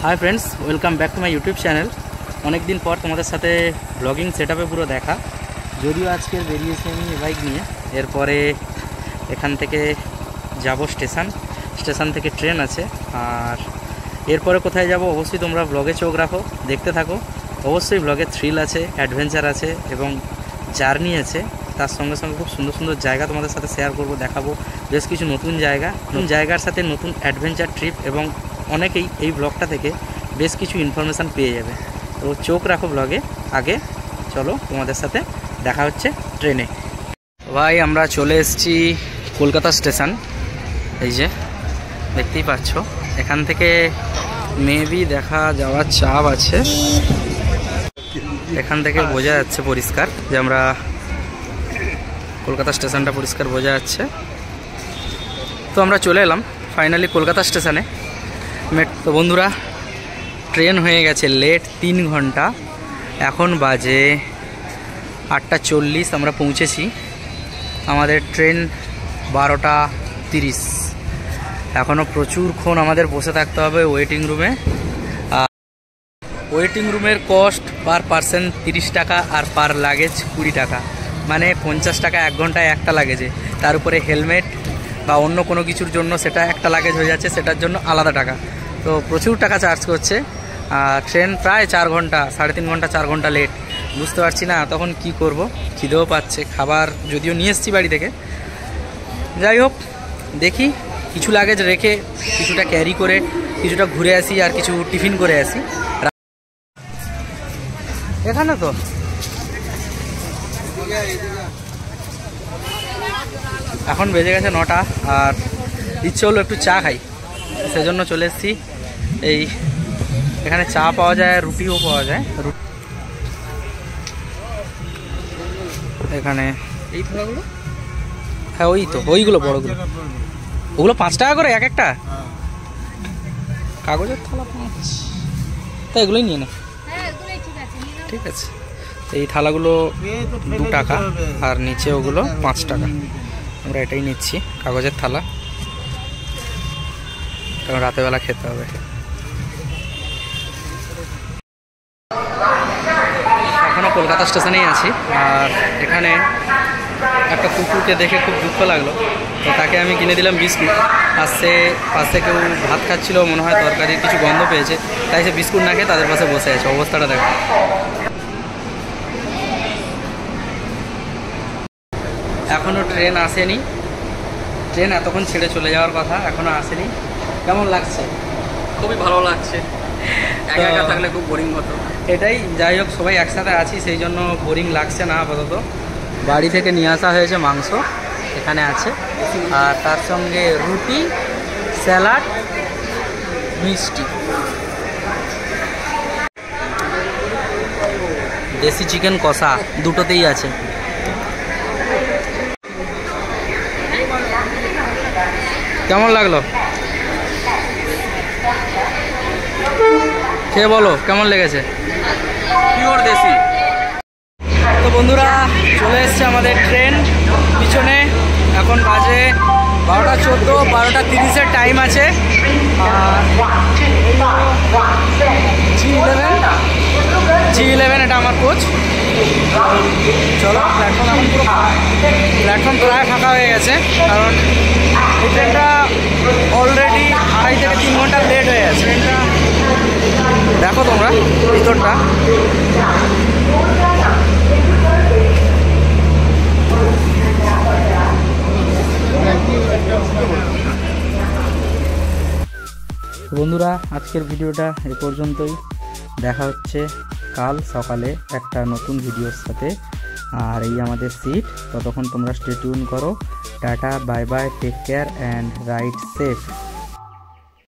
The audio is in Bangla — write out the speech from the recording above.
Hi friends, welcome back to my YouTube channel. अनेक दिन पर तुम्हारे साथे ब्लॉगिंग सेटअपे पुरो देखा, যদিও আজকে বেরিয়েছি আমি বাইক নিয়ে। এরপরে এখান থেকে যাব স্টেশন থেকে ট্রেন আছে, আর এরপরে কোথায় যাব অবশ্যই তোমরা ব্লগে চোখ রাখো, দেখতে থাকো। অবশ্যই ব্লগে থ্রিল আছে, অ্যাডভেঞ্চার আছে এবং জার্নি আছে। তার সঙ্গে সঙ্গে খুব সুন্দর সুন্দর জায়গা তোমাদের সাথে শেয়ার করব, দেখাবো বেশ কিছু নতুন জায়গার সাথে নতুন অ্যাডভেঞ্চার ট্রিপ, এবং অনেকেই এই ব্লগটা থেকে বেশ কিছু ইনফরমেশান পেয়ে যাবে। তো চোখ রাখো ব্লগে। আগে চলো তোমাদের সাথে দেখা হচ্ছে ট্রেনে। ভাই আমরা চলে এসেছি কলকাতা স্টেশন। এই যে দেখতেই পাচ্ছ, এখান থেকে মেবি দেখা যাওয়ার চাপ আছে। এখান থেকে বোঝা যাচ্ছে পরিষ্কার যে আমরা কলকাতা স্টেশনটা পরিষ্কার বোঝা যাচ্ছে। তো আমরা চলে এলাম ফাইনালি কলকাতা স্টেশনে। তো বন্ধুরা, ট্রেন হয়ে গেছে লেট 3 ঘন্টা। এখন বাজে 8:40, আমরা পৌঁছেছি। আমাদের ট্রেন 12:30। এখনও প্রচুরক্ষণ আমাদের বসে থাকতে হবে ওয়েটিং রুমে। ওয়েটিং রুমের কস্ট পার পার্সন 30 টাকা, আর পার লাগেজ 20 টাকা, মানে 50 টাকা 1 ঘন্টায় একটা লাগেজে। তার উপরে হেলমেট বা অন্য কোনো কিছুর জন্য সেটা একটা লাগেজ হয়ে যাচ্ছে, সেটার জন্য আলাদা টাকা। তো প্রচুর টাকা চার্জ করছে। ট্রেন প্রায় 4 ঘন্টা, 3.5 ঘন্টা 4 ঘন্টা লেট। বুঝতে পারছি না তখন কি করব, খিদেও পাচ্ছে। খাবার যদিও নিয়ে এসেছি বাড়ি থেকে, যাই হোক দেখি কিছু লাগেজ রেখে কিছুটা ক্যারি করে কিছুটা ঘুরে আসি, আর কিছু টিফিন করে আসি। এখানে তো এখন বেজে গেছে 9টা, আর ইচ্ছে হলো একটু চা খাই, সেজন্য চলে এসেছি। এখানে চা পাওয়া যায়, রুটিও পাওয়া যায়। এখানে এই থালাগুলো, হ্যাঁ ওই তো ওইগুলো বড়গুলো, ওগুলো 5 টাকা করে এক একটা। কাগজের থালা 5, তাই এগুলোই নিয়ে নে। ঠিক আছে, এই থালাগুলো 2 টাকা, আর নিচে ওগুলো 5 টাকা। আমরা এটাই নিচ্ছি, কাগজের থালা, কারণ রাতেরবেলা খেতে হবে। এখনও কলকাতা স্টেশনেই আছি, আর এখানে একটা কুকুরকে দেখে খুব দুঃখ লাগলো, তো তাকে আমি কিনে দিলাম বিস্কুট। পাশে কেউ ভাত খাচ্ছিল, মনে হয় তরকারির কিছু গন্ধ পেয়েছে, তাই সে বিস্কুট না খেয়ে তাদের পাশে বসে আছে। অবস্থাটা দেখো। এখনও ট্রেন আসেনি, ট্রেন এতক্ষণ ছেড়ে চলে যাওয়ার কথা, এখনও আসেনি। কেমন লাগছে? খুবই ভালো লাগছে। একা একা থাকলে খুব বোরিং হতো। এটাই, যাই হোক সবাই একসাথে আছি, সেই জন্য বোরিং লাগছে না আপাতত। বাড়ি থেকে নিয়ে আসা হয়েছে মাংস, এখানে আছে, আর তার সঙ্গে রুটি, স্যালাড, মিষ্টি, দেশি চিকেন কষা, দুটোতেই আছে। কেমন লাগলো খেয়ে বলো, কেমন লেগেছে? পিওর দেশি। তো বন্ধুরা, চলে এসছে আমাদের ট্রেন পিছনে। এখন বাজে 12:14, 12:30-এর টাইম আছে। G11 এটা আমার কোচ। চলো, প্ল্যাটফর্ম প্রায় ফাঁকা হয়ে গেছে, কারণ এই ট্রেনটা অলরেডি 2.5 থেকে 3 ঘন্টা লেট হয়ে গেছে। ট্রেনটা দেখো তোমরা ভিতরটা। বন্ধুরা, আজকের ভিডিওটা এ পর্যন্তই। দেখা হচ্ছে কাল সকালে একটা নতুন ভিডিওর সাথে। আর এই আমাদের সিট, ততক্ষণ তোমরা স্টে টিউন করো। Tata, bye bye, take care and ride safe.